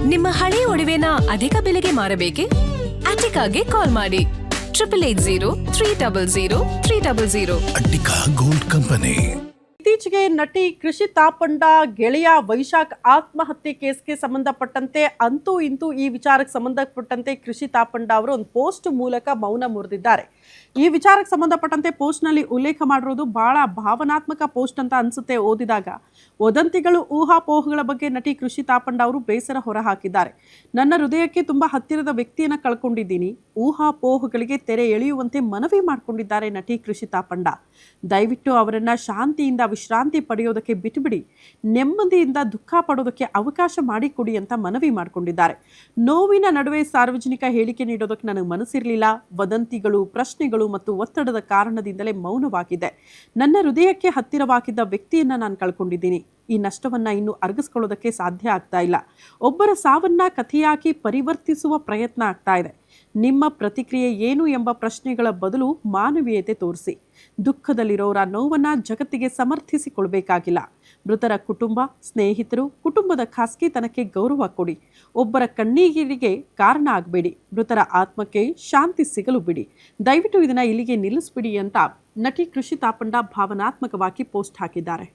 ನಿಮ್ಮ ಹಳೆ ಒಡವೆನ ಅಧಿಕ ಬೆಲೆಗೆ ಮಾರಬೇಕೆ? ಅಟಿಕಾಗೆ ಕಾಲ್ ಮಾಡಿ 8803000300. Attica gold company. ಇತ್ತೀಚೆಗೆ ನಟಿ ಕೃಷಿ ತಾಪಂಡ ಗೆಳೆಯ ವೈಶಾಖ್ ಆತ್ಮಹತ್ಯೆ ಕೇಸ್ಗೆ ಸಂಬಂಧಪಟ್ಟಂತೆ ಅಂತೂ ಇಂತೂ ಈ ವಿಚಾರಕ್ಕೆ ಸಂಬಂಧಪಟ್ಟಂತೆ ಕೃಷಿ ತಾಪಂಡ ಅವರು ಒಂದು ಪೋಸ್ಟ್ ಮೂಲಕ ಮೌನ ಮುರಿದಿದ್ದಾರೆ. ಈ ವಿಚಾರಕ್ಕೆ ಸಂಬಂಧಪಟ್ಟಂತೆ ಪೋಸ್ಟ್ನಲ್ಲಿ ಉಲ್ಲೇಖ ಮಾಡಿರೋದು ಬಹಳ ಭಾವನಾತ್ಮಕ ಪೋಸ್ಟ್ ಅಂತ ಅನಿಸುತ್ತೆ ಓದಿದಾಗ. ವದಂತಿಗಳು, ಊಹಾಪೋಹಗಳ ಬಗ್ಗೆ ನಟಿ ಕೃಷಿ ತಾಪಂಡ ಅವರು ಬೇಸರ ಹೊರಹಾಕಿದ್ದಾರೆ. ನನ್ನ ಹೃದಯಕ್ಕೆ ತುಂಬ ಹತ್ತಿರದ ವ್ಯಕ್ತಿಯನ್ನು ಕಳ್ಕೊಂಡಿದ್ದೀನಿ. ಊಹಾಪೋಹಗಳಿಗೆ ತೆರೆ ಎಳೆಯುವಂತೆ ಮನವಿ ಮಾಡಿಕೊಂಡಿದ್ದಾರೆ ನಟಿ ಕೃಷಿ ತಾಪಂಡ. ದಯವಿಟ್ಟು ಅವರನ್ನು ಶಾಂತಿಯಿಂದ ವಿಶ್ರಾಂತಿ ಪಡೆಯೋದಕ್ಕೆ ಬಿಟ್ಟುಬಿಡಿ, ನೆಮ್ಮದಿಯಿಂದ ದುಃಖ ಪಡೋದಕ್ಕೆ ಅವಕಾಶ ಮಾಡಿಕೊಡಿ ಅಂತ ಮನವಿ ಮಾಡಿಕೊಂಡಿದ್ದಾರೆ. ನೋವಿನ ನಡುವೆ ಸಾರ್ವಜನಿಕ ಹೇಳಿಕೆ ನೀಡೋದಕ್ಕೆ ನನಗೆ ಮನಸ್ಸಿರಲಿಲ್ಲ. ವದಂತಿಗಳು, ಪ್ರಶ್ನೆಗಳು ಮತ್ತು ಒತ್ತಡದ ಕಾರಣದಿಂದಲೇ ಮೌನವಾಗಿದೆ. ನನ್ನ ಹೃದಯಕ್ಕೆ ಹತ್ತಿರವಾಗಿದ್ದ ವ್ಯಕ್ತಿಯನ್ನ ನಾನು ಕಳ್ಕೊಂಡಿದ್ದೀನಿ. ಈ ನಷ್ಟವನ್ನ ಇನ್ನು ಅರಗಿಸ್ಕೊಳ್ಳೋದಕ್ಕೆ ಸಾಧ್ಯ ಆಗ್ತಾ ಇಲ್ಲ. ಒಬ್ಬರ ಸಾವನ್ನ ಕಥೆಯಾಗಿ ಪರಿವರ್ತಿಸುವ ಪ್ರಯತ್ನ ಆಗ್ತಾ ಇದೆ. ನಿಮ್ಮ ಪ್ರತಿಕ್ರಿಯೆ ಏನು ಎಂಬ ಪ್ರಶ್ನೆಗಳ ಬದಲು ಮಾನವೀಯತೆ ತೋರಿಸಿ. ದುಃಖದಲ್ಲಿರೋರ ನೋವನ್ನ ಜಗತ್ತಿಗೆ ಸಮರ್ಥಿಸಿಕೊಳ್ಬೇಕಾಗಿಲ್ಲ. ಮೃತರ ಕುಟುಂಬ, ಸ್ನೇಹಿತರು, ಕುಟುಂಬದ ಖಾಸಗಿತನಕ್ಕೆ ಗೌರವ ಕೊಡಿ. ಒಬ್ಬರ ಕಣ್ಣೀರಿಗೆ ಕಾರಣ ಆಗಬೇಡಿ. ಮೃತರ ಆತ್ಮಕ್ಕೆ ಶಾಂತಿ ಸಿಗಲು ಬಿಡಿ. ದಯವಿಟ್ಟು ಇದನ್ನ ಇಲ್ಲಿಗೆ ನಿಲ್ಲಿಸ್ಬಿಡಿ ಅಂತ ನಟಿ ಕೃಷಿ ತಾಪಂಡ ಭಾವನಾತ್ಮಕವಾಗಿ ಪೋಸ್ಟ್ ಹಾಕಿದ್ದಾರೆ.